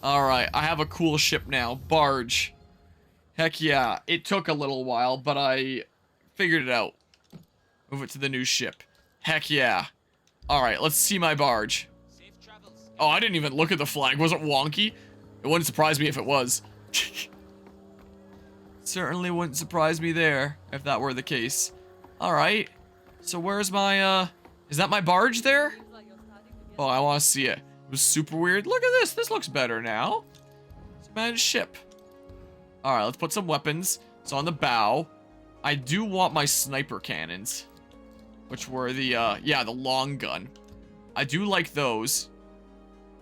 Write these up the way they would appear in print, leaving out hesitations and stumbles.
Alright, I have a cool ship now. Barge. Heck yeah. It took a little while, but I figured it out. Move it to the new ship. Heck yeah. Alright, let's see my barge. Oh, I didn't even look at the flag. Was it wonky? It wouldn't surprise me if it was. Certainly wouldn't surprise me there, if that were the case. Alright. So where's my, is that my barge there? Oh, I want to see it. It was super weird. Look at this. This looks better now. It's a managed ship. Alright, let's put some weapons. So on the bow, I do want my sniper cannons. Which were the, yeah, the long gun. I do like those.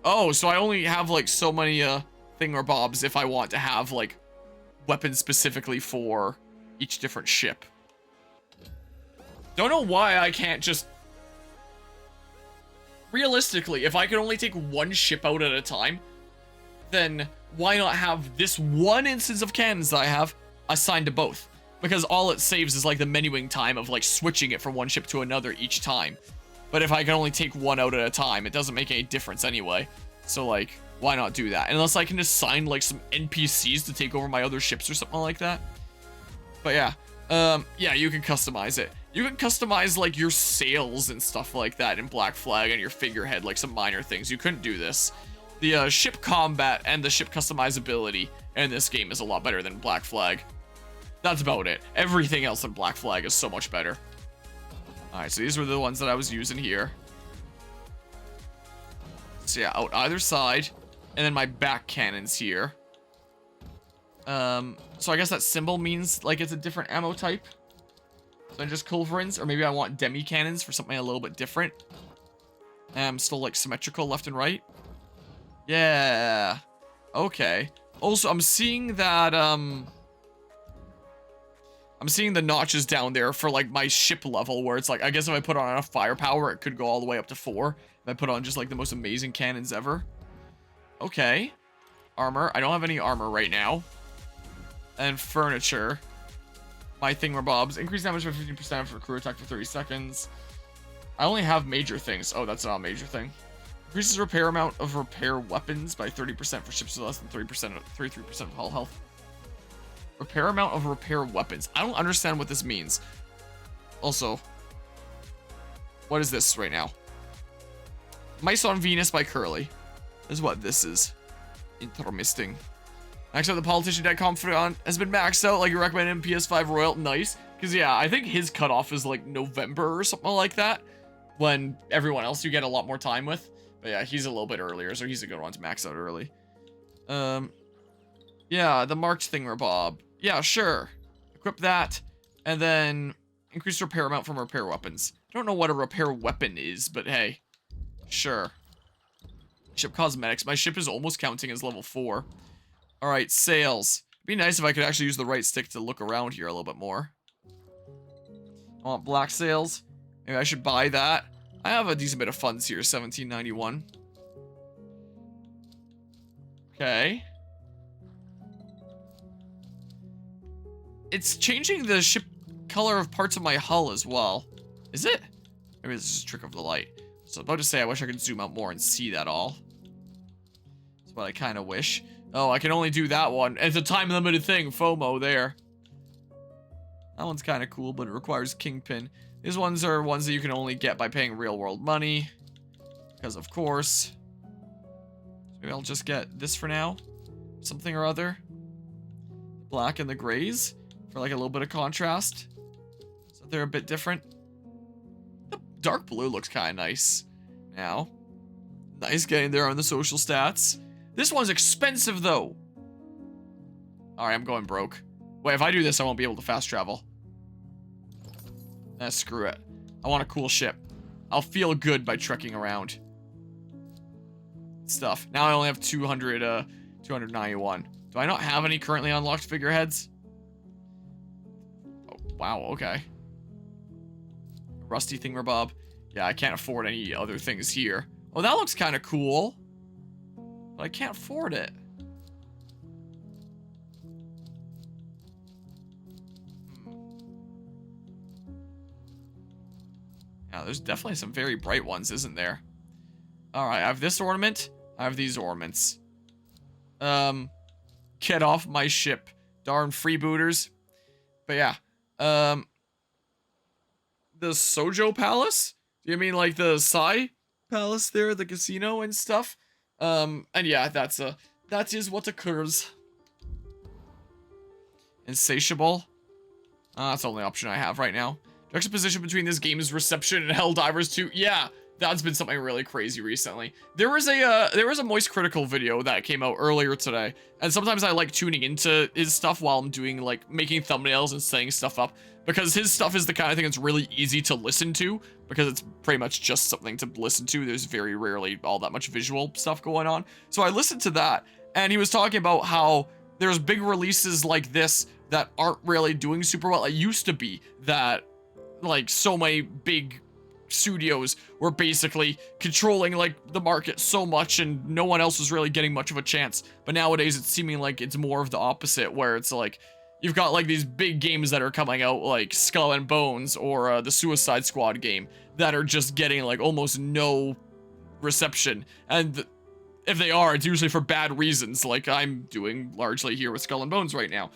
Oh, so I only have, like, so many, thingamabobs if I want to have, like, weapons specifically for each different ship. Don't know why I can't just... Realistically, if I could only take one ship out at a time, then why not have this one instance of cannons that I have assigned to both? Because all it saves is like the menuing time of like switching it from one ship to another each time. But if I can only take one out at a time, it doesn't make any difference anyway. So like, why not do that? Unless I can assign like some NPCs to take over my other ships or something like that. But yeah, yeah, you can customize it. You can customize like your sails and stuff like that in Black Flag and your figurehead, like some minor things. You couldn't do this. The ship combat and the ship customizability in this game is a lot better than Black Flag. That's about it. Everything else in Black Flag is so much better. Alright, so these were the ones that I was using here. So yeah, out either side. And then my back cannons here. So I guess that symbol means like it's a different ammo type than just culverins, or maybe I want demi cannons for something a little bit different. Still like symmetrical left and right. Yeah. Okay. Also, I'm seeing that I'm seeing the notches down there for like my ship level, where it's like, I guess if I put on enough firepower, it could go all the way up to 4. If I put on just like the most amazing cannons ever. Okay. Armor. I don't have any armor right now. And furniture. My thingamabobs. Increase damage by 15% for crew attack for 30 seconds. I only have major things. Oh, that's not a major thing. Increases repair amount of repair weapons by 30% for ships with less than 33% of hull health. Repair amount of repair weapons. I don't understand what this means. Also, what is this right now? Mice on Venus by Curly is what this is. Interesting. Max out the politician deck confidant has been maxed out like you recommended in PS5 Royal. Nice. Because yeah, I think his cutoff is like November or something like that. When everyone else you get a lot more time with. But yeah, he's a little bit earlier, so he's a good one to max out early. Yeah, the marked thingamabob. Yeah, sure. Equip that, and then increase repair amount from repair weapons. I don't know what a repair weapon is, but hey. Sure. Ship cosmetics. My ship is almost counting as level 4. Alright, sails. It'd be nice if I could actually use the right stick to look around here a little bit more. I want black sails. Maybe I should buy that. I have a decent bit of funds here, 1791. Okay. It's changing the ship color of parts of my hull as well. Is it? Maybe this is just a trick of the light. So I'm about to say I wish I could zoom out more and see that all. That's what I kind of wish. Oh, I can only do that one. It's a time-limited thing. FOMO there. That one's kind of cool, but it requires Kingpin. These ones are ones that you can only get by paying real-world money. Because, of course. Maybe I'll just get this for now. Something or other. Black and the grays. For like a little bit of contrast. So they're a bit different. The dark blue looks kind of nice now. Nice getting there on the social stats. This one's expensive though. Alright, I'm going broke. Wait, if I do this, I won't be able to fast travel. Screw it. I want a cool ship. I'll feel good by trekking around. Stuff. Now I only have 291. Do I not have any currently unlocked figureheads? Oh, wow, okay. Rusty thingamabob. Yeah, I can't afford any other things here. Oh, that looks kind of cool. But I can't afford it. Yeah, there's definitely some very bright ones, isn't there? Alright, I have this ornament. I have these ornaments. Get off my ship. Darn freebooters. But yeah. The Sojo Palace? Do you mean like the Sai Palace there, the casino and stuff? And yeah, that is what occurs. Insatiable. That's the only option I have right now. Juxtaposition between this game's reception and Helldivers 2. Yeah, that's been something really crazy recently. There was a Moist Critical video that came out earlier today, and sometimes I like tuning into his stuff while I'm doing like making thumbnails and setting stuff up, because his stuff is the kind of thing that's really easy to listen to, because it's pretty much just something to listen to. There's very rarely all that much visual stuff going on. So I listened to that, and he was talking about how there's big releases like this that aren't really doing super well. It used to be that like so many big studios were basically controlling like the market so much and no one else was really getting much of a chance. But nowadays it's seeming like it's more of the opposite, where it's like you've got like these big games that are coming out like Skull and Bones or the Suicide Squad game that are just getting like almost no reception, and if they are, it's usually for bad reasons, like I'm doing largely here with Skull and Bones right now.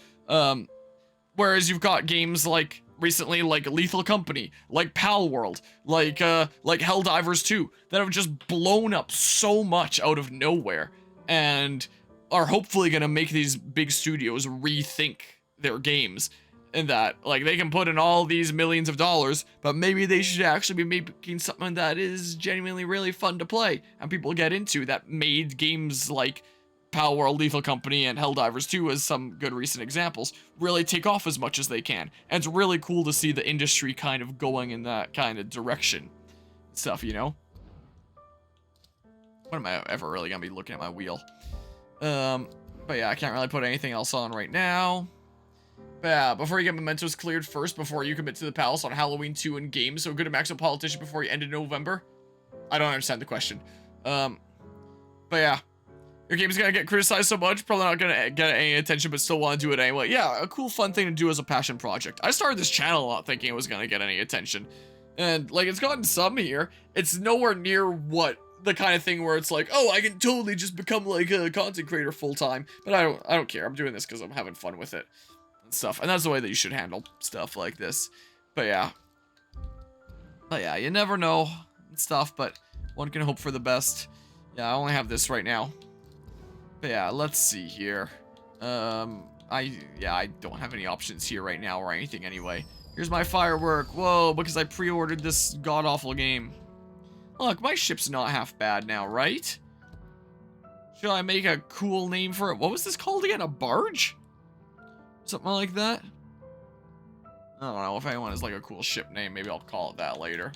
Whereas you've got games like recently like Lethal Company, like Pal World, like Helldivers 2 that have just blown up so much out of nowhere and are hopefully gonna make these big studios rethink their games, and that like they can put in all these millions of dollars, but maybe they should actually be making something that is genuinely really fun to play and people get into, that made games like Pal World, Lethal Company, and Helldivers 2 as some good recent examples really take off as much as they can. And it's really cool to see the industry kind of going in that kind of direction stuff, you know? When am I ever really gonna be looking at my wheel? But yeah, I can't really put anything else on right now. But yeah, before you get mementos cleared first, before you commit to the palace on Halloween 2 in game, so good to max a politician before you end in November? I don't understand the question. But yeah. Your game's gonna get criticized so much, probably not gonna get any attention, but still want to do it anyway. Yeah, a cool, fun thing to do as a passion project. I started this channel not thinking it was gonna get any attention. And, like, it's gotten some here. It's nowhere near what the kind of thing where it's like, oh, I can totally just become, like, a content creator full-time. But I don't care. I'm doing this because I'm having fun with it and stuff. And that's the way that you should handle stuff like this. But, yeah. But, yeah, you never know and stuff, but one can hope for the best. Yeah, I only have this right now. But yeah, let's see here. I don't have any options here right now or anything anyway. Here's my firework. Whoa, because I pre-ordered this god-awful game. Look, my ship's not half bad now, right? Should I make a cool name for it? What was this called again? A barge? Something like that? I don't know if anyone has like a cool ship name. Maybe I'll call it that later.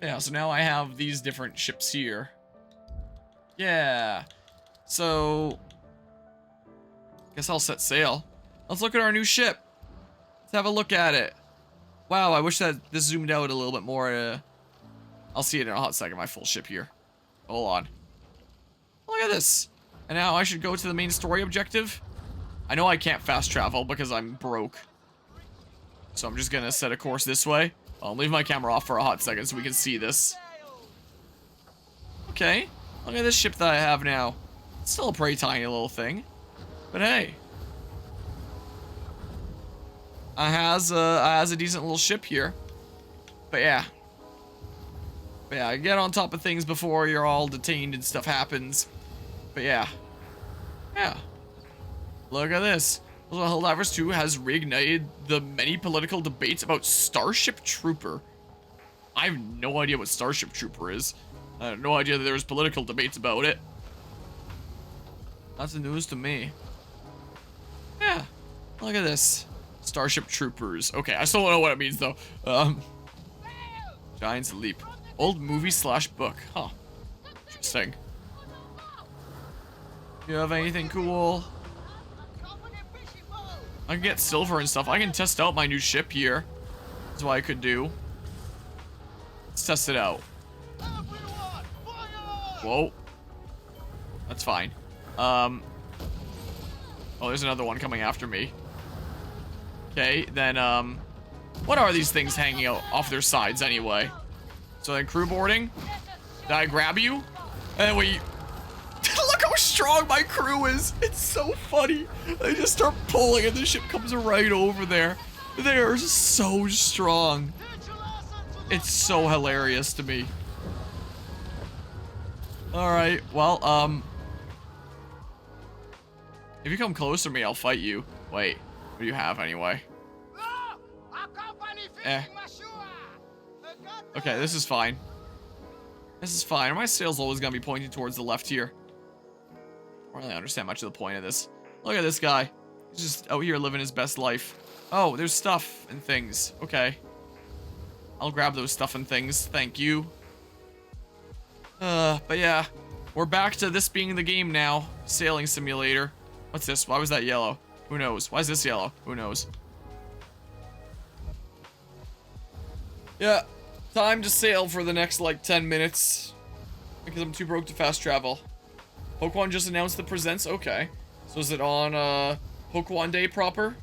Yeah, so now I have these different ships here. Yeah. So, guess I'll set sail. Let's look at our new ship. Let's have a look at it. Wow, I wish that this zoomed out a little bit more. I'll see it in a hot second, my full ship here. Hold on. Look at this. And now I should go to the main story objective. I know I can't fast travel because I'm broke. So I'm just gonna set a course this way. I'll leave my camera off for a hot second so we can see this. Okay, look at this ship that I have now. It's still a pretty tiny little thing, but hey, I has a decent little ship here. But yeah, get on top of things before you're all detained and stuff happens. But yeah, look at this. Helldivers 2 has reignited the many political debates about Starship Trooper. I have no idea what Starship Trooper is. I have no idea that there was political debates about it. That's the news to me. Yeah, look at this. Starship Troopers. Okay, I still don't know what it means though. Giant's Leap. Old movie / book. Huh. Interesting. You have anything cool? I can get silver and stuff. I can test out my new ship here. That's what I could do. Let's test it out. Whoa. That's fine. Oh, there's another one coming after me. Okay, then, what are these things hanging out off their sides anyway? So then crew boarding? Did I grab you? And we... Look how strong my crew is. It's so funny. They just start pulling and the ship comes right over there. They are so strong. It's so hilarious to me. All right, well, if you come close to me, I'll fight you. Wait, what do you have anyway? Okay, this is fine. This is fine. My sail's always gonna be pointing towards the left here. I don't really understand much of the point of this. Look at this guy. He's just out here living his best life. Oh, there's stuff and things. Okay. I'll grab those stuff and things. Thank you. But yeah. We're back to this being the game now. Sailing simulator. What's this? Why was that yellow? Who knows? Why is this yellow? Who knows? Yeah. Time to sail for the next, like, 10 minutes. Because I'm too broke to fast travel. Pokemon just announced the presents? Okay. So is it on, Pokemon Day proper?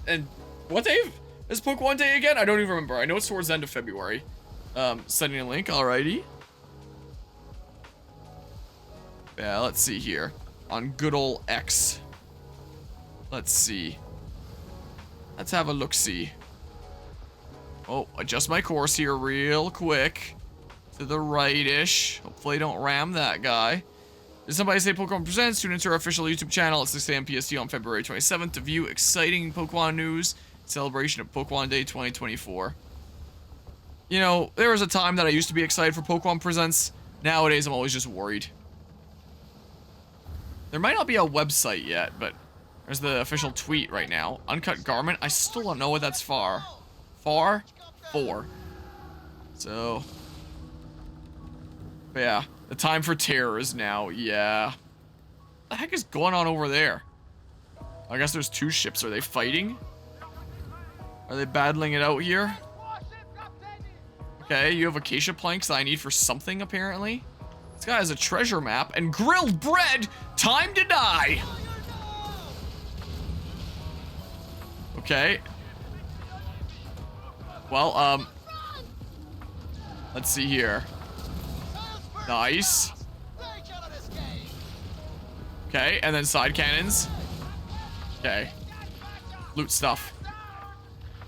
And what day is Pokemon Day again? I don't even remember. I know it's towards the end of February. Sending a link. Alrighty. Yeah, let's see here. On good ol' X. Let's see. Let's have a look-see. Oh, adjust my course here real quick. To the right-ish. Hopefully I don't ram that guy. Did somebody say Pokemon Presents? Tune into our official YouTube channel at 6 a.m. PST on February 27th to view exciting Pokemon news. Celebration of Pokemon Day 2024. You know, there was a time that I used to be excited for Pokemon Presents. Nowadays, I'm always just worried. There might not be a website yet, but there's the official tweet right now. Uncut Garment. I still don't know what that's for. For? So. But yeah. The time for terror is now. Yeah. What the heck is going on over there? I guess there's two ships. Are they fighting? Are they battling it out here? Okay, you have acacia planks that I need for something, apparently. This guy has a treasure map and grilled bread. Time to die. Okay. Well, let's see here. Nice. Okay, and then side cannons. Okay. Loot stuff.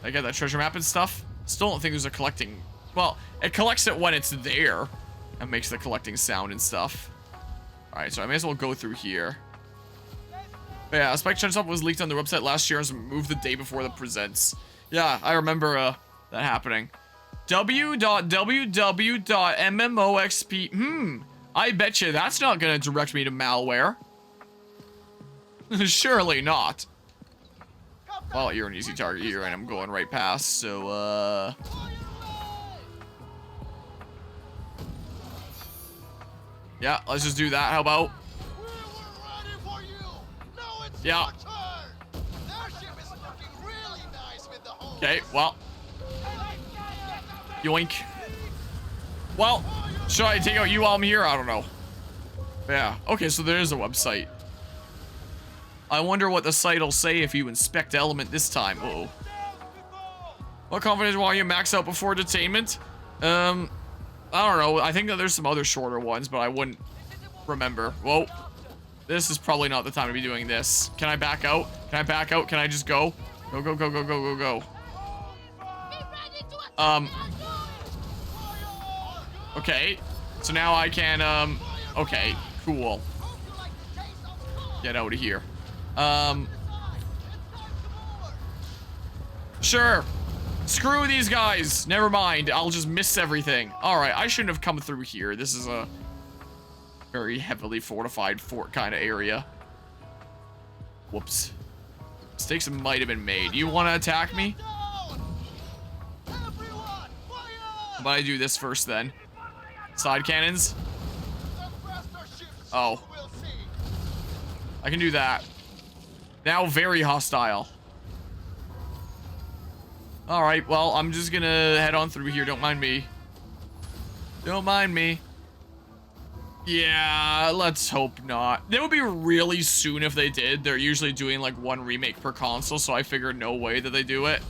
I get that treasure map and stuff. Still don't think there's a collecting. Well, it collects it when it's there. And makes the collecting sound and stuff. Alright, so I may as well go through here. But yeah, Spike Chunsoft was leaked on their website last year and was moved the day before the presents. Yeah, I remember that happening. www.mmoxp. I bet you that's not gonna direct me to malware. Surely not. Well, you're an easy target here and I'm going right past, so yeah, let's just do that. How about? Yeah. Okay, well. Yoink. Well, should I take out you while I'm here? I don't know. Yeah. Okay, so there is a website. I wonder what the site will say if you inspect element this time. Uh-oh. What confidence while you max out before detainment? I don't know. I think that there's some other shorter ones, but I wouldn't remember. Whoa. This is probably not the time to be doing this. Can I back out? Can I back out? Can I just go? Go, go, go, go, go, go, go. Okay. So now I can, okay. Cool. Get out of here. Sure. Screw these guys. Never mind. I'll just miss everything. Alright, I shouldn't have come through here. This is a very heavily fortified fort kind of area. Whoops. Mistakes might have been made. You want to attack me? How about I do this first then? Side cannons? Oh. I can do that. Now very hostile. Alright, well, I'm just gonna head on through here. Don't mind me. Don't mind me. Yeah, let's hope not. That would be really soon if they did. They're usually doing like one remake per console, so I figured no way that they do it.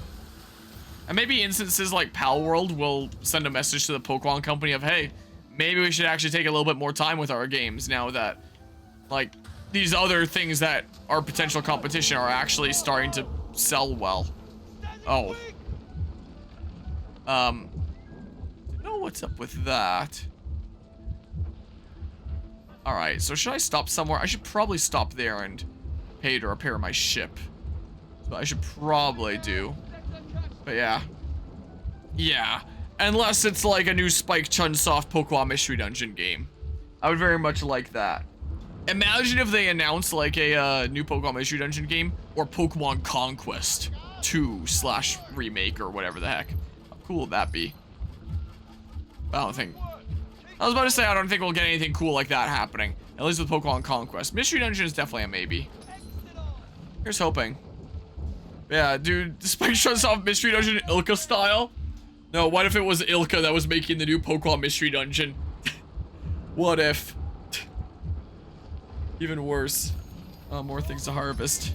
And maybe instances like Pal World will send a message to the Pokemon company of, hey, maybe we should actually take a little bit more time with our games now that like, these other things that are potential competition are actually starting to sell well. Oh. Don't know what's up with that. Alright, so should I stop somewhere? I should probably stop there and pay to repair my ship. So I should probably do. But yeah. Yeah. Unless it's like a new Spike Chunsoft Pokemon Mystery Dungeon game. I would very much like that. Imagine if they announced like a new Pokemon Mystery Dungeon game or Pokemon Conquest 2/remake or whatever the heck. How cool would that be? I don't think. I was about to say I don't think we'll get anything cool like that happening. At least with Pokemon Conquest. Mystery Dungeon is definitely a maybe. Here's hoping. Yeah, dude, Spike Chunsoft Mystery Dungeon Ilka style? No, what if it was Ilka that was making the new Pokemon Mystery Dungeon? What if? Even worse. More things to harvest.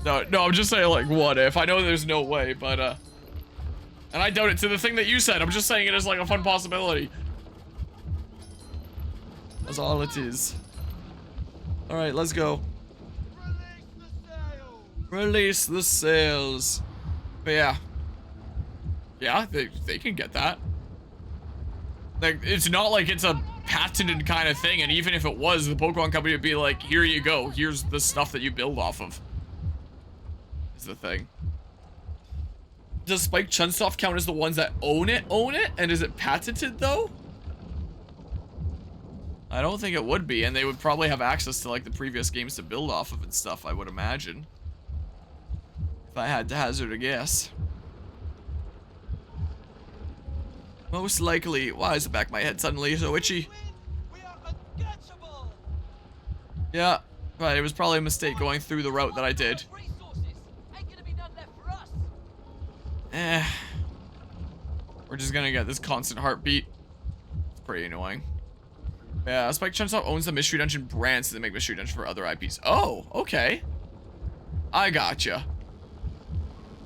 No, I'm just saying, like, what if? I know there's no way, but, and I doubt it to the thing that you said. I'm just saying it as, like, a fun possibility. That's all it is. Alright, let's go. Release the sails. But yeah. Yeah, they can get that. Like, it's not like it's a patented kind of thing, and even if it was, the Pokemon Company would be like, here you go, here's the stuff that you build off of. Is the thing. Does Spike Chunsoft count as the ones that own it? And is it patented, though? I don't think it would be, and they would probably have access to, like, the previous games to build off of and stuff, I would imagine. If I had to hazard a guess. Most likely. Why is the back of my head suddenly so itchy? Yeah, right, it was probably a mistake going through the route that I did. We're just gonna get this constant heartbeat. It's pretty annoying. Yeah, Spike Chunsoft owns the Mystery Dungeon brand, so they make Mystery Dungeon for other IPs. Oh, okay. I gotcha.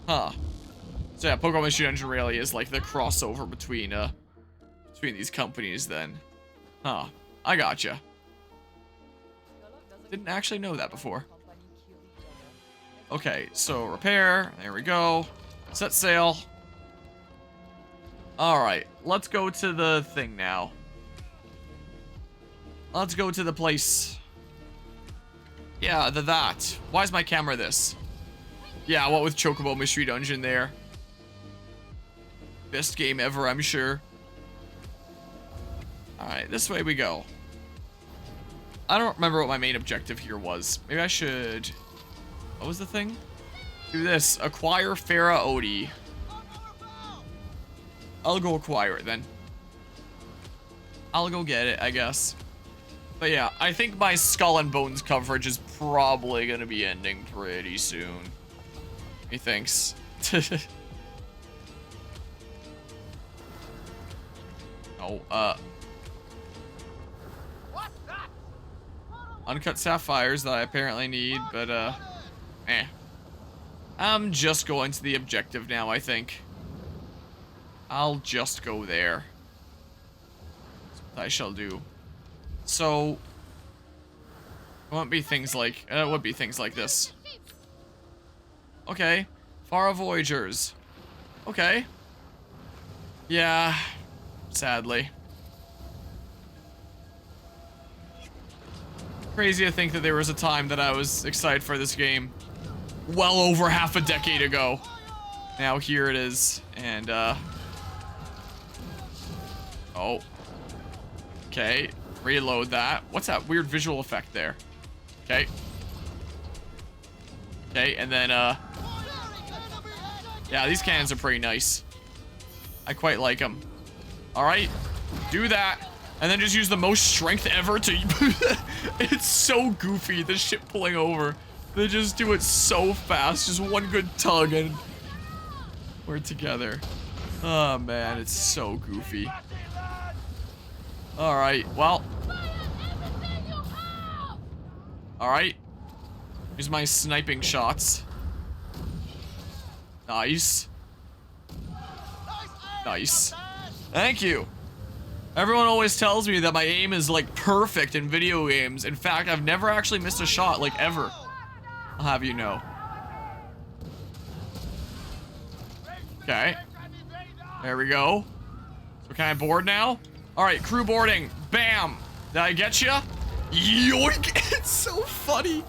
Huh. So yeah, Pokemon Mystery Dungeon really is like the crossover between these companies then. Huh. I gotcha. Didn't actually know that before. Okay, so repair. There we go. Set sail. Alright, let's go to the thing now. Let's go to the place. Yeah, that. Why is my camera this? Yeah, what with Chocobo Mystery Dungeon there. Best game ever, I'm sure. Alright, this way we go. I don't remember what my main objective here was. Maybe I should... What was the thing? Do this. Acquire Farah Odie. I'll go acquire it then. I'll go get it, I guess. But yeah, I think my Skull and Bones coverage is probably gonna be ending pretty soon. Methinks. Oh, uncut sapphires that I apparently need, but, I'm just going to the objective now, I think. I'll just go there. That's what I shall do. So, it would be things like this. Okay. Fara Voyagers. Okay. Yeah. Sadly. Crazy to think that there was a time that I was excited for this game. Well over half a decade ago. Now here it is. And, oh. Okay. Reload that. What's that weird visual effect there? Okay. Okay, and then, yeah, these cannons are pretty nice. I quite like them. Alright. Do that. And then just use the most strength ever to... It's so goofy, the ship pulling over. They just do it so fast. Just one good tug and... we're together. Oh, man, it's so goofy. Alright, well... Alright. Here's my sniping shots. Nice. Nice. Thank you. Everyone always tells me that my aim is like perfect in video games. In fact, I've never actually missed a shot, like ever. I'll have you know. Okay. There we go. So can I board now? All right, crew boarding. Bam. Did I get you? Yoink. It's so funny.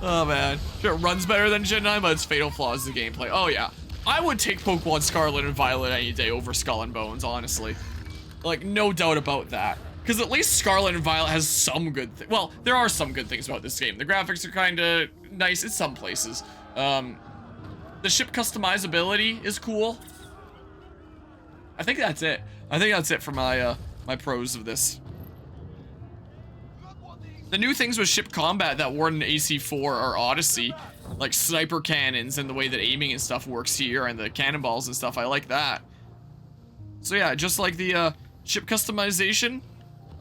Oh, man. Sure, it runs better than Gen 9, but its fatal flaw is the gameplay. Oh, yeah. I would take Pokemon Scarlet and Violet any day over Skull and Bones, honestly. Like, no doubt about that. Because at least Scarlet and Violet has some good things. Well, there are some good things about this game. The graphics are kind of nice in some places. The ship customizability is cool. I think that's it. I think that's it for my my pros of this. The new things with ship combat that weren't in AC4 or Odyssey, like sniper cannons and the way that aiming and stuff works here, and the cannonballs and stuff, I like that. So yeah, just like the ship customization,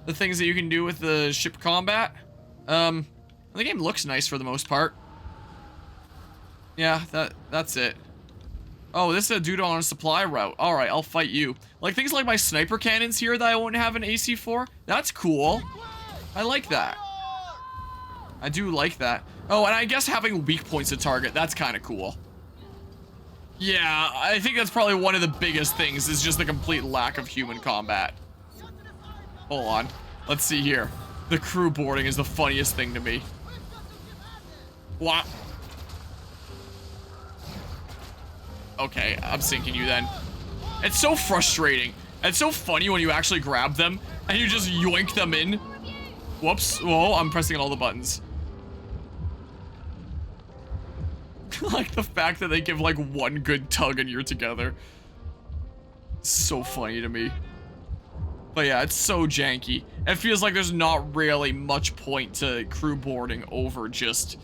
the things that you can do with the ship combat, the game looks nice for the most part. Yeah, that's it. Oh, this is a dude on a supply route. All right, I'll fight you. Like things like my sniper cannons here that I won't have in AC4. That's cool. I like that. I do like that. Oh, and I guess having weak points to target, that's kind of cool. Yeah, I think that's probably one of the biggest things is just the complete lack of human combat. Hold on. Let's see here. The crew boarding is the funniest thing to me. What? Okay, I'm sinking you then. It's so frustrating. It's so funny when you actually grab them and you just yoink them in. Whoops. Whoa, I'm pressing all the buttons. Like the fact that they give like one good tug and you're together. So funny to me. But yeah, it's so janky. It feels like there's not really much point to crew boarding over just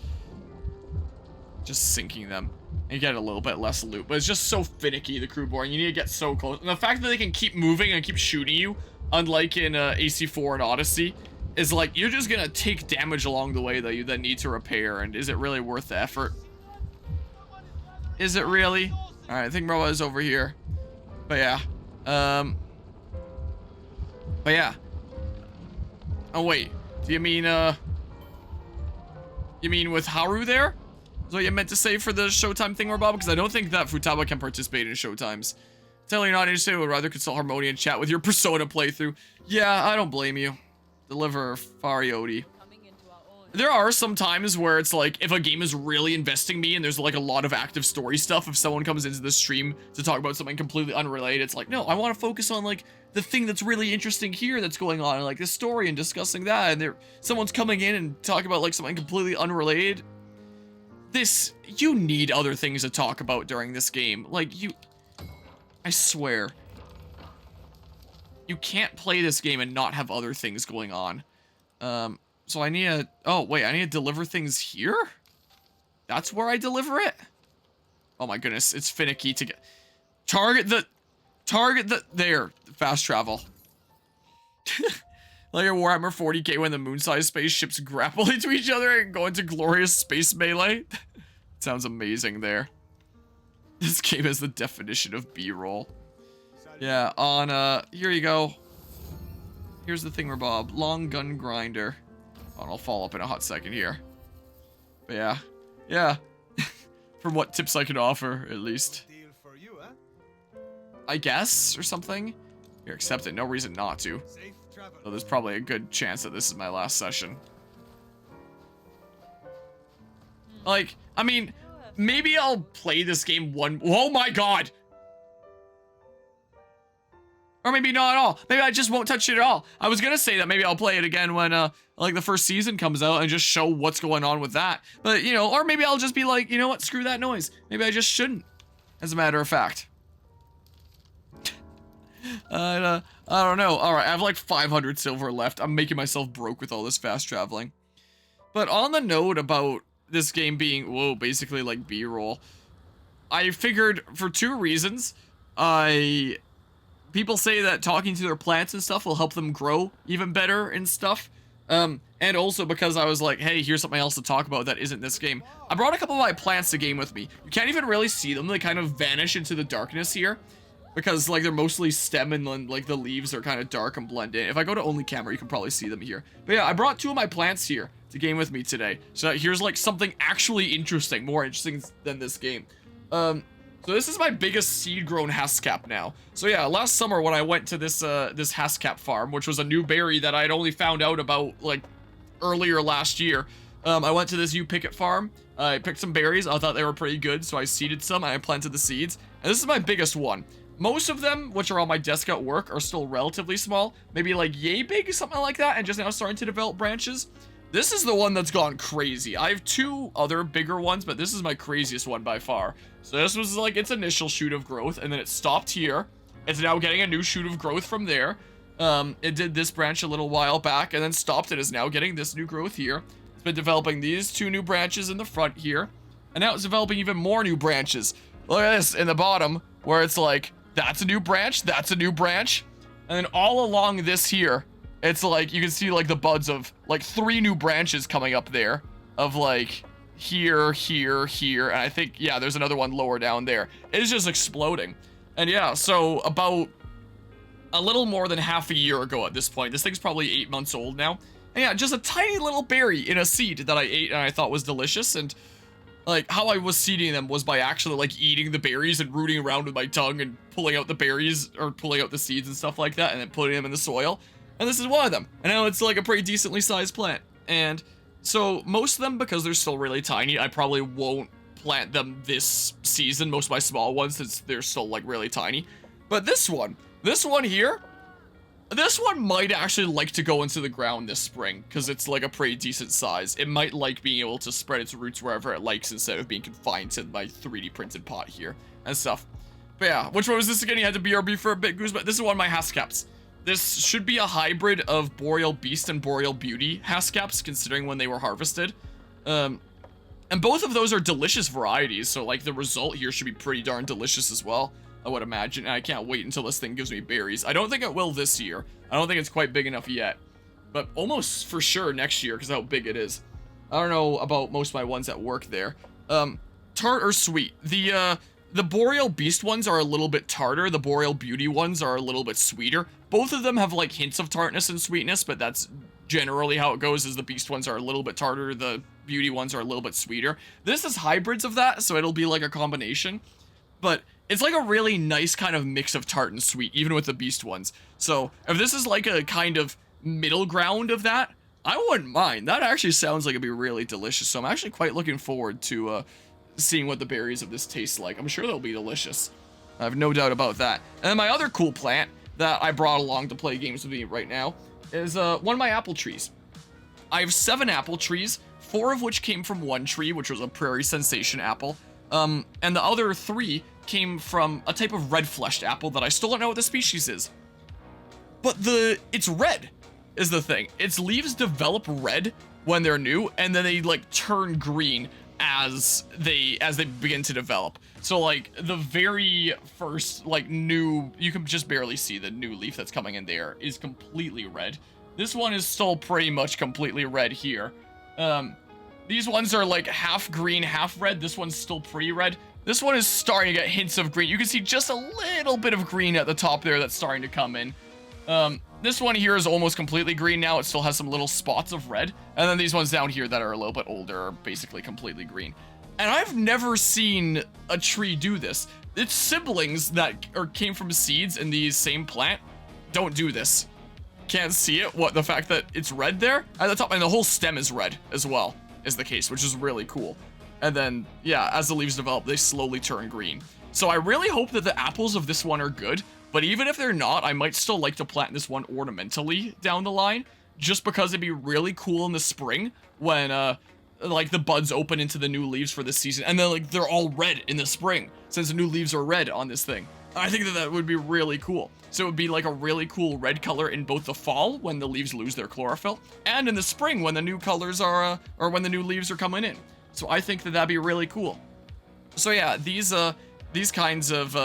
sinking them. And get a little bit less loot. But it's just so finicky, the crew boarding. You need to get so close. And the fact that they can keep moving and keep shooting you, unlike in AC4 and Odyssey, is like, you're just gonna take damage along the way that you then need to repair. And is it really worth the effort? Is it really? Alright, I think Roa is over here. But yeah. But yeah. Oh wait. Do you mean you mean with Haru there? Is what you meant to say for the Showtime thing, Bob? Because I don't think that Futaba can participate in Showtimes. Tell you're not interested, would rather consult Harmonia and chat with your Persona playthrough. Yeah, I don't blame you. Deliver Farioti. There are some times where it's like, if a game is really investing me and there's like a lot of active story stuff, if someone comes into the stream to talk about something completely unrelated, it's like, no, I want to focus on like the thing that's really interesting here that's going on, like the story and discussing that, and someone's coming in and talking about like something completely unrelated. You need other things to talk about during this game. Like, I swear. You can't play this game and not have other things going on. So I need to, oh wait, I need to deliver things here? That's where I deliver it? Oh my goodness, it's finicky to get, target the, there, fast travel. Like a Warhammer 40k when the moon-sized spaceships grapple into each other and go into glorious space melee. Sounds amazing there. This game is the definition of B-roll. Yeah, on, here you go. Here's the thingamabob, long gun grinder. Oh, I'll follow up in a hot second here. But yeah. From what tips I can offer, at least. I guess, or something. Here, accept it, no reason not to. So there's probably a good chance that this is my last session. Like, I mean, maybe I'll play this game oh my god! Or maybe not at all. Maybe I just won't touch it at all. I was gonna say that maybe I'll play it again when, like, the first season comes out and just show what's going on with that. But, you know, or maybe I'll just be like, you know what, screw that noise. Maybe I just shouldn't, as a matter of fact. I don't know. Alright, I have like 500 silver left. I'm making myself broke with all this fast traveling. But on the note about this game being, whoa, basically like B-roll, I figured for two reasons. People say that talking to their plants and stuff will help them grow even better and stuff. And also because I was like, hey, here's something else to talk about that isn't this game. I brought a couple of my plants to game with me. You can't even really see them. They kind of vanish into the darkness here. because like they're mostly stem and then like the leaves are kind of dark and blend in. If I go to only camera, you can probably see them here. But yeah, I brought 2 of my plants here to game with me today. So here's like something actually interesting, more interesting than this game. So this is my biggest seed-grown haskap now. So yeah, last summer when I went to this this haskap farm, which was a new berry that I had only found out about like earlier last year, I went to this U-Picket farm. I picked some berries. I thought they were pretty good, so I seeded some and I planted the seeds. And this is my biggest one. Most of them, which are on my desk at work, are still relatively small, maybe like yay big, something like that, and just now starting to develop branches. This is the one that's gone crazy. I have 2 other bigger ones, but this is my craziest one by far. So this was like its initial shoot of growth, and then it stopped here. It's now getting a new shoot of growth from there. It did this branch a little while back, and then stopped. It is now getting this new growth here. It's been developing these 2 new branches in the front here, and now it's developing even more new branches. Look at this in the bottom, where it's like, that's a new branch, that's a new branch, and then all along this here, it's like, you can see like the buds of like 3 new branches coming up there, of like here, here, here, and I think, yeah, there's another one lower down there. It's just exploding. And yeah, so about a little more than half a year ago at this point, this thing's probably 8 months old now, and yeah, just a tiny little berry in a seed that I ate and I thought was delicious. And like, how I was seeding them was by actually, like, eating the berries and rooting around with my tongue and pulling out the berries, or pulling out the seeds and stuff like that, and then putting them in the soil. And this is one of them. And now it's, like, a pretty decently sized plant. And so, most of them, because they're still really tiny, I probably won't plant them this season. Most of my small ones, since they're still, like, really tiny. But this one here, this one might actually like to go into the ground this spring, because it's like a pretty decent size. It might like being able to spread its roots wherever it likes instead of being confined to my 3D printed pot here and stuff. But yeah, which one was this again? You had to BRB for a bit, Goose, but this is one of my haskaps. This should be a hybrid of Boreal Beast and Boreal Beauty haskaps, considering when they were harvested. And both of those are delicious varieties, so like the result here should be pretty darn delicious as well, I would imagine, and I can't wait until this thing gives me berries. I don't think it will this year. I don't think it's quite big enough yet, but almost for sure next year, because how big it is. I don't know about most of my ones at work there. Tart or sweet? The Boreal Beast ones are a little bit tartar. The Boreal Beauty ones are a little bit sweeter. Both of them have like hints of tartness and sweetness, but that's generally how it goes, is the Beast ones are a little bit tartar, the Beauty ones are a little bit sweeter. This is hybrids of that, so it'll be like a combination, but it's like a really nice kind of mix of tart and sweet, even with the Beast ones. So if this is like a kind of middle ground of that, I wouldn't mind. That actually sounds like it'd be really delicious. So I'm actually quite looking forward to seeing what the berries of this taste like. I'm sure they'll be delicious. I have no doubt about that. And then my other cool plant that I brought along to play games with me right now is one of my apple trees. I have 7 apple trees, 4 of which came from one tree, which was a Prairie Sensation apple. And the other 3 came from a type of red-fleshed apple that I still don't know what the species is. But it's red, is the thing. Its leaves develop red when they're new, and then they, like, turn green as they begin to develop. So, like, the very first, like, new, you can just barely see the new leaf that's coming in there, is completely red. This one is still pretty much completely red here. These ones are, like, half green, half red. This one's still pretty red. This one is starting to get hints of green. You can see just a little bit of green at the top there that's starting to come in. This one here is almost completely green now. It still has some little spots of red. And then these ones down here that are a little bit older are basically completely green. And I've never seen a tree do this. Its siblings that came from seeds in the same plant don't do this. Can't see it. What, the fact that it's red there at the top, and the whole stem is red as well is the case, which is really cool. And then, yeah, as the leaves develop, they slowly turn green. So I really hope that the apples of this one are good, but even if they're not, I might still like to plant this one ornamentally down the line, just because it'd be really cool in the spring when, like, the buds open into the new leaves for this season, and then, like, they're all red in the spring, since the new leaves are red on this thing. I think that would be really cool. So it would be like a really cool red color in both the fall, when the leaves lose their chlorophyll, and in the spring, when the new colors are, or when the new leaves are coming in. So I think that that'd be really cool. So yeah, these kinds of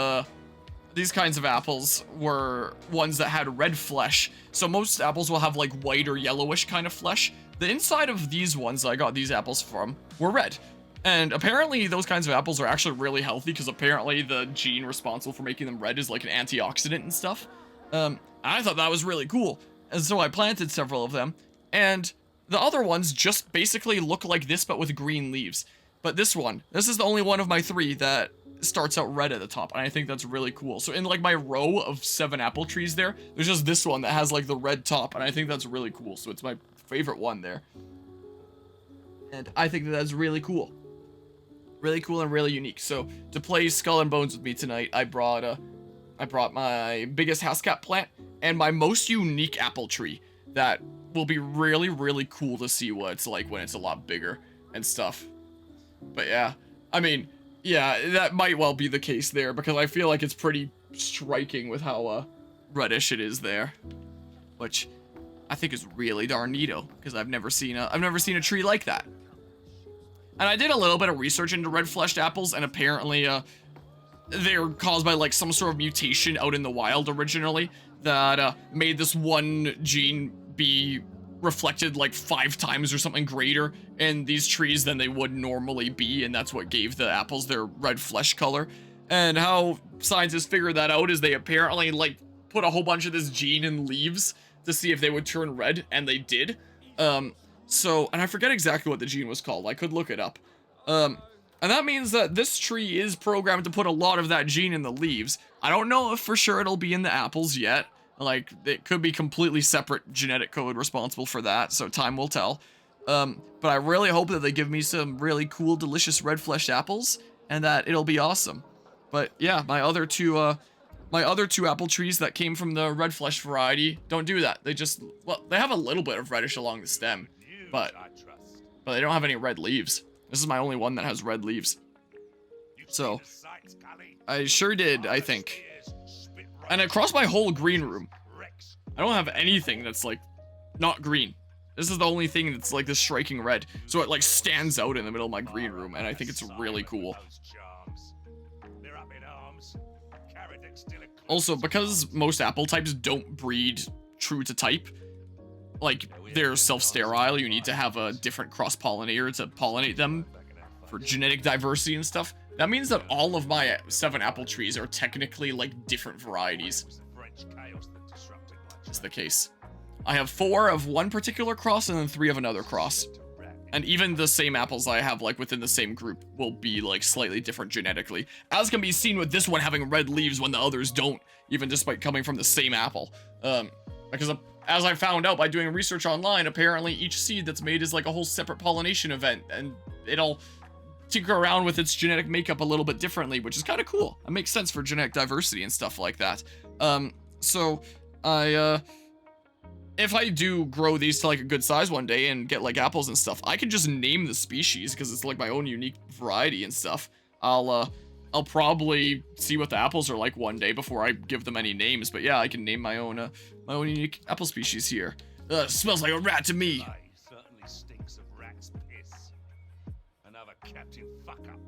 apples were ones that had red flesh. So most apples will have like white or yellowish kind of flesh. The inside of these ones that I got these apples from were red. And apparently those kinds of apples are actually really healthy because apparently the gene responsible for making them red is like an antioxidant and stuff. I thought that was really cool. And so I planted several of them. And the other ones just basically look like this but with green leaves. But this is the only one of my 3 that starts out red at the top. And I think that's really cool. So in like my row of 7 apple trees there's just this one that has like the red top. And I think that's really cool. So it's my favorite one there. And I think that's really cool. Really cool and really unique. So to play Skull and Bones with me tonight, I brought my biggest house cat plant and my most unique apple tree that will be really, really cool to see what it's like when it's a lot bigger and stuff. But yeah, I mean, yeah, that might well be the case there because I feel like it's pretty striking with how reddish it is there, which I think is really darn neato because I've never seen a tree like that. And I did a little bit of research into red-fleshed apples, and apparently, they're caused by, like, some sort of mutation out in the wild originally that, made this one gene be reflected, like, 5 times or something greater in these trees than they would normally be, and that's what gave the apples their red flesh color. And how scientists figured that out is they apparently, like, put a whole bunch of this gene in leaves to see if they would turn red, and they did. So, and I forget exactly what the gene was called. I could look it up. And that means that this tree is programmed to put a lot of that gene in the leaves. I don't know if for sure it'll be in the apples yet. Like, it could be completely separate genetic code responsible for that, so time will tell. But I really hope that they give me some really cool, delicious red-fleshed apples, and that it'll be awesome. But yeah, my other two apple trees that came from the red flesh variety don't do that. They just, well, they have a little bit of reddish along the stem. But they don't have any red leaves. This is my only one that has red leaves. So, I sure did, I think. And across my whole green room, I don't have anything that's, like, not green. This is the only thing that's, like, this striking red. So it, like, stands out in the middle of my green room, and I think it's really cool. Also, because most apple types don't breed true to type, like, they're self-sterile, you need to have a different cross-pollinator to pollinate them for genetic diversity and stuff. That means that all of my 7 apple trees are technically, like, different varieties. Is the case. I have 4 of one particular cross and then 3 of another cross. And even the same apples I have, like, within the same group will be, like, slightly different genetically. As can be seen with this one having red leaves when the others don't, even despite coming from the same apple. Because as I found out by doing research online, apparently each seed that's made is like a whole separate pollination event, and it'll tinker around with its genetic makeup a little bit differently, which is kind of cool. It makes sense for genetic diversity and stuff like that. So if I do grow these to like a good size one day and get like apples and stuff, I can just name the species because it's like my own unique variety and stuff. I'll probably see what the apples are like one day before I give them any names, but yeah, I can name my own unique apple species here. Smells like a rat to me. Certainly stinks of rat's piss. Another captain fuck up.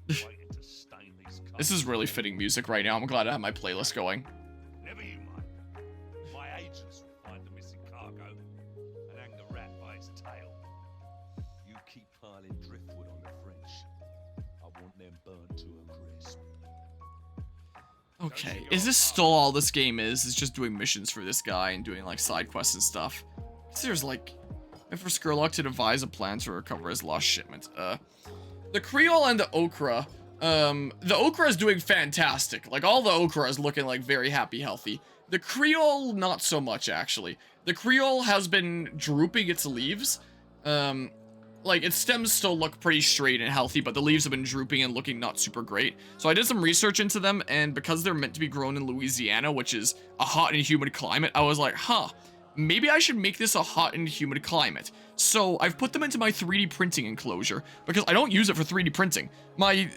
Waiting to stain these cars. This is really fitting music right now. I'm glad I have my playlist going. Never you mind. My agents will find the missing cargo and hang the rat by its tail. You keep piling driftwood on the French. I want them burnt to a crisp. Okay, is this still all this game is? It's just doing missions for this guy and doing like side quests and stuff. There's like, for Skurlock to devise a plan to recover his lost shipment. The Creole and the Okra. The Okra is doing fantastic. Like all the Okra is looking like very happy, healthy. The Creole, not so much actually. The Creole has been drooping its leaves. Like, its stems still look pretty straight and healthy, but the leaves have been drooping and looking not super great. So I did some research into them, and because they're meant to be grown in Louisiana, which is a hot and humid climate, I was like, huh, maybe I should make this a hot and humid climate. So I've put them into my 3D printing enclosure, because I don't use it for 3D printing. My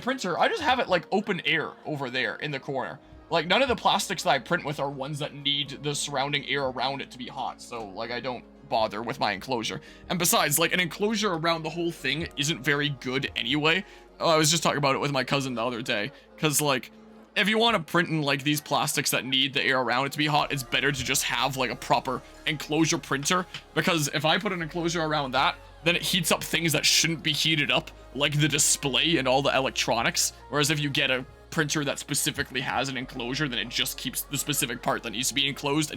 printer, I just have it, like, open air over there in the corner. Like, none of the plastics that I print with are ones that need the surrounding air around it to be hot, so, like, I don't bother with my enclosure. And besides, like, an enclosure around the whole thing isn't very good anyway. I was just talking about it with my cousin the other day, because, like, if you want to print in like these plastics that need the air around it to be hot, it's better to just have like a proper enclosure printer, because if I put an enclosure around that, then it heats up things that shouldn't be heated up, like the display and all the electronics. Whereas if you get a printer that specifically has an enclosure, then it just keeps the specific part that needs to be enclosed,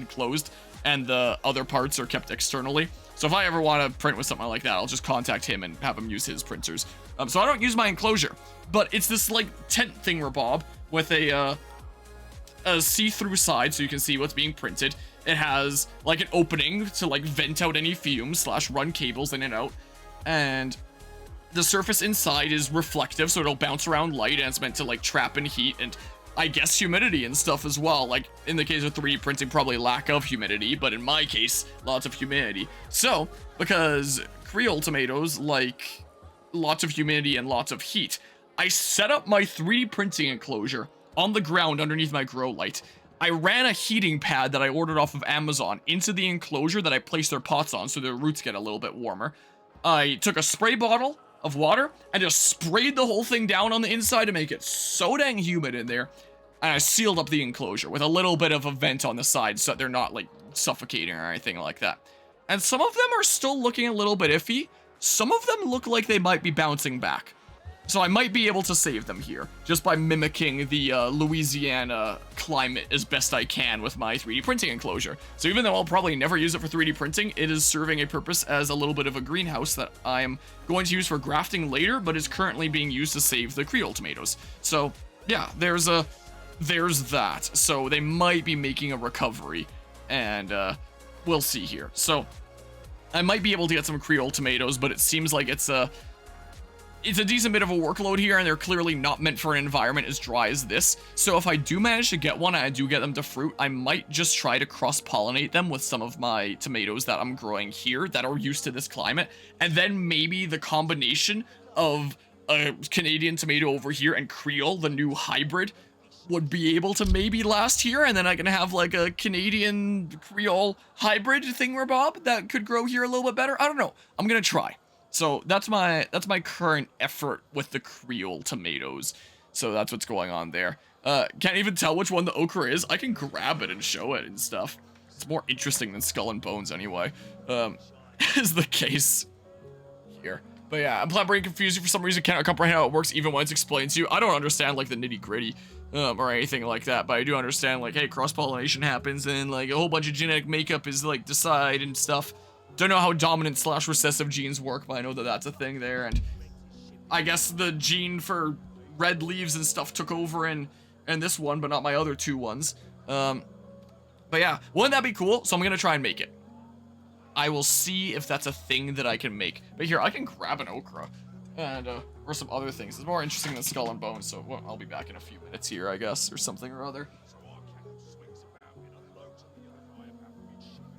and the other parts are kept externally. So if I ever want to print with something like that, I'll just contact him and have him use his printers. So I don't use my enclosure, but it's this like tent thingamabob with a see-through side so you can see what's being printed. It has like an opening to like vent out any fumes / run cables in and out, and the surface inside is reflective, so it'll bounce around light, and it's meant to like trap in heat and I guess humidity and stuff as well. Like in the case of 3D printing, probably lack of humidity, but in my case, lots of humidity. So because Creole tomatoes like lots of humidity and lots of heat, I set up my 3D printing enclosure on the ground underneath my grow light. I ran a heating pad that I ordered off of Amazon into the enclosure that I placed their pots on so their roots get a little bit warmer. I took a spray bottle of water and just sprayed the whole thing down on the inside to make it so dang humid in there. And I sealed up the enclosure with a little bit of a vent on the side so that they're not like suffocating or anything like that. And some of them are still looking a little bit iffy. Some of them look like they might be bouncing back. So I might be able to save them here just by mimicking the Louisiana climate as best I can with my 3D printing enclosure. So even though I'll probably never use it for 3D printing, it is serving a purpose as a little bit of a greenhouse that I'm going to use for grafting later, but is currently being used to save the Creole tomatoes. So yeah, there's that. So they might be making a recovery, and we'll see here. So I might be able to get some Creole tomatoes, but it seems like it's a decent bit of a workload here, and they're clearly not meant for an environment as dry as this. So if I do manage to get one, and I do get them to fruit, I might just try to cross-pollinate them with some of my tomatoes that I'm growing here that are used to this climate, and then maybe the combination of a Canadian tomato over here and Creole, the new hybrid, would be able to maybe last here, and then I can have like a Canadian Creole hybrid thingamabob that could grow here a little bit better. I don't know. I'm gonna try. So that's my current effort with the Creole tomatoes. So that's what's going on there. Can't even tell which one the okra is. I can grab it and show it and stuff. It's more interesting than Skull and Bones anyway. Is the case here. But yeah, I'm pretty confused for some reason. Can't comprehend how it works even when it's explained to you. I don't understand like the nitty gritty or anything like that, but I do understand like, hey, cross-pollination happens and like a whole bunch of genetic makeup is like decide and stuff. Don't know how dominant / recessive genes work, but I know that that's a thing there, and I guess the gene for red leaves and stuff took over in this one, but not my other two ones. But yeah, wouldn't that be cool? So I'm gonna try and make it. I will see if that's a thing that I can make. But here, I can grab an okra and or some other things. It's more interesting than Skull and Bones, so well, I'll be back in a few minutes here, I guess, or something or other.